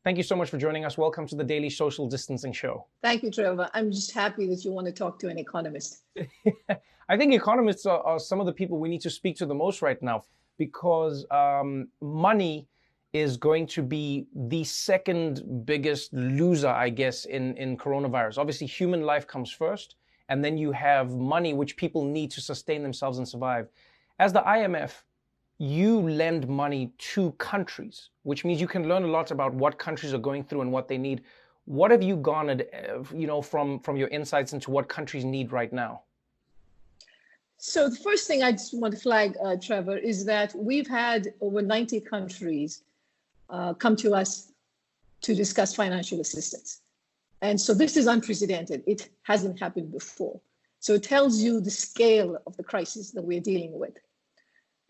Thank you so much for joining us. Welcome to the Daily Social Distancing Show. Thank you, Trevor. I'm just happy that you want to talk to an economist. I think economists are some of the people we need to speak to the most right now, because money is going to be the second biggest loser, I guess, in coronavirus. Obviously, human life comes first, and then you have money, which people need to sustain themselves and survive. As the IMF, you lend money to countries, which means you can learn a lot about what countries are going through and what they need. What have you garnered, from your insights into what countries need right now? So the first thing I just want to flag, Trevor, is that we've had over 90 countries come to us to discuss financial assistance. And so this is unprecedented. It hasn't happened before. So it tells you the scale of the crisis that we're dealing with.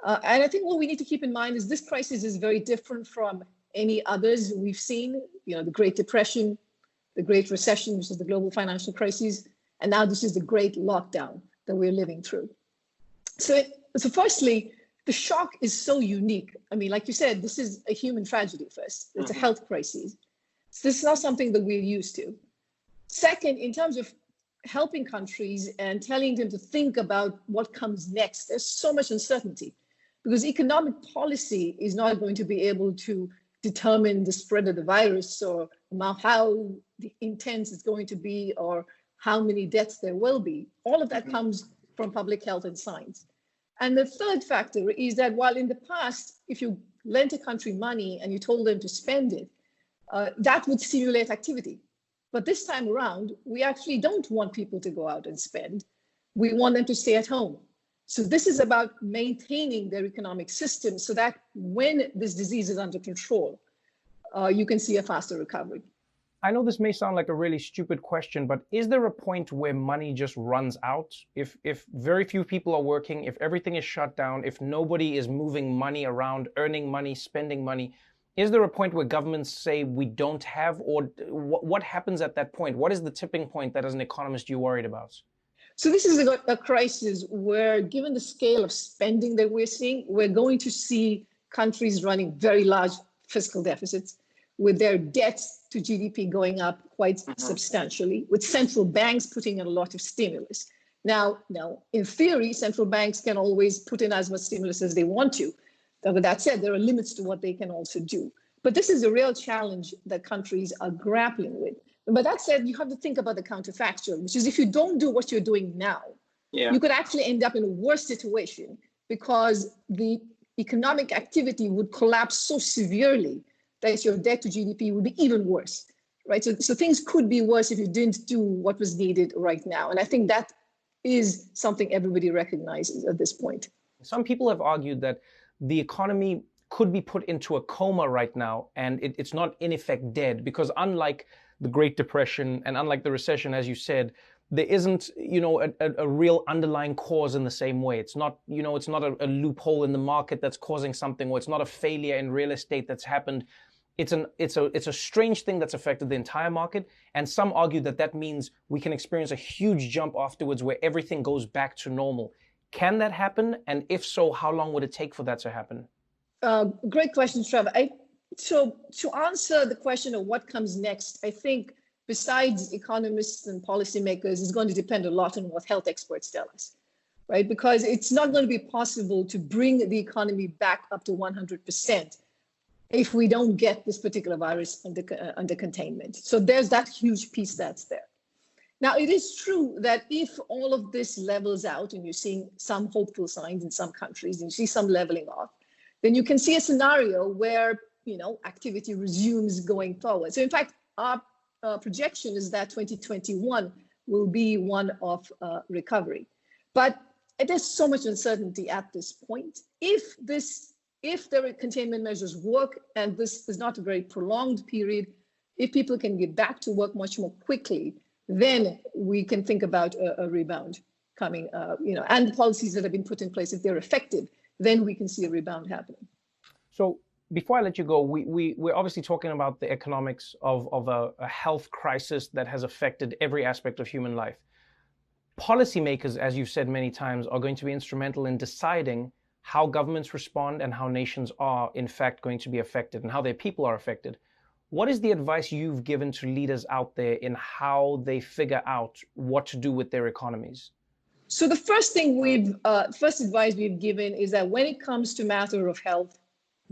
And I think what we need to keep in mind is this crisis is very different from any others we've seen, the Great Depression, the Great Recession, which is the global financial crisis, and now this is the Great Lockdown that we're living through. So firstly, the shock is so unique. I mean, like you said, this is a human tragedy first. It's a health crisis. So this is not something that we're used to. Second, in terms of helping countries and telling them to think about what comes next, there's so much uncertainty because economic policy is not going to be able to determine the spread of the virus or how intense it's going to be or how many deaths there will be. All of that comes from public health and science. And the third factor is that while in the past, if you lent a country money and you told them to spend it, that would stimulate activity. But this time around, we actually don't want people to go out and spend. We want them to stay at home. So this is about maintaining their economic system so that when this disease is under control, you can see a faster recovery. I know this may sound like a really stupid question, but is there a point where money just runs out? If very few people are working, if everything is shut down, if nobody is moving money around, earning money, spending money, is there a point where governments say we don't have, or what happens at that point? What is the tipping point that as an economist you're worried about? So this is a crisis where, given the scale of spending that we're seeing, we're going to see countries running very large fiscal deficits, with their debts to GDP going up quite substantially, with central banks putting in a lot of stimulus. Now, in theory, central banks can always put in as much stimulus as they want to. But that said, there are limits to what they can also do. But this is a real challenge that countries are grappling with. But that said, you have to think about the counterfactual, which is if you don't do what you're doing now, you could actually end up in a worse situation because the economic activity would collapse so severely that your debt to GDP would be even worse, right? So things could be worse if you didn't do what was needed right now. And I think that is something everybody recognizes at this point. Some people have argued that the economy could be put into a coma right now, and it's not in effect dead, because unlike the Great Depression and unlike the recession, as you said, there isn't, a real underlying cause in the same way. It's not, it's not a loophole in the market that's causing something, or it's not a failure in real estate that's happened. It's a strange thing that's affected the entire market. And some argue that means we can experience a huge jump afterwards where everything goes back to normal. Can that happen? And if so, how long would it take for that to happen? Great question, Trevor. So to answer the question of what comes next, I think besides economists and policymakers, it's going to depend a lot on what health experts tell us, right? Because it's not going to be possible to bring the economy back up to 100% if we don't get this particular virus under containment. So there's that huge piece that's there. Now, it is true that if all of this levels out and you're seeing some hopeful signs in some countries and you see some leveling off, then you can see a scenario where, activity resumes going forward. So in fact, our projection is that 2021 will be one of recovery. But there's so much uncertainty at this point. If the containment measures work, and this is not a very prolonged period, if people can get back to work much more quickly, then we can think about a rebound coming, and the policies that have been put in place, if they're effective, then we can see a rebound happening. So before I let you go, we're obviously talking about the economics of a health crisis that has affected every aspect of human life. Policymakers, as you've said many times, are going to be instrumental in deciding how governments respond and how nations are, in fact, going to be affected and how their people are affected. What is the advice you've given to leaders out there in how they figure out what to do with their economies? So the first advice we've given is that when it comes to matter of health,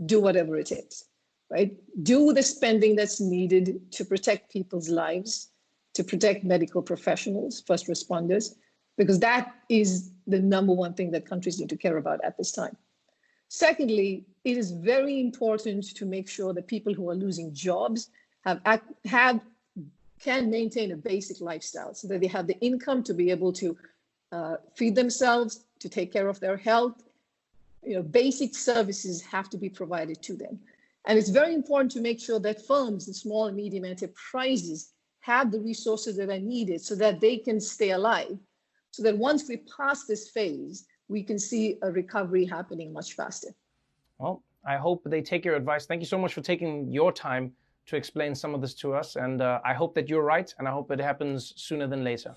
do whatever it takes, right? Do the spending that's needed to protect people's lives, to protect medical professionals, first responders, because that is the number one thing that countries need to care about at this time. Secondly, it is very important to make sure that people who are losing jobs can maintain a basic lifestyle so that they have the income to be able to feed themselves, to take care of their health. Basic services have to be provided to them. And it's very important to make sure that firms and small and medium enterprises have the resources that are needed so that they can stay alive, so that once we pass this phase, we can see a recovery happening much faster. Well, I hope they take your advice. Thank you so much for taking your time to explain some of this to us. And I hope that you're right, and I hope it happens sooner than later.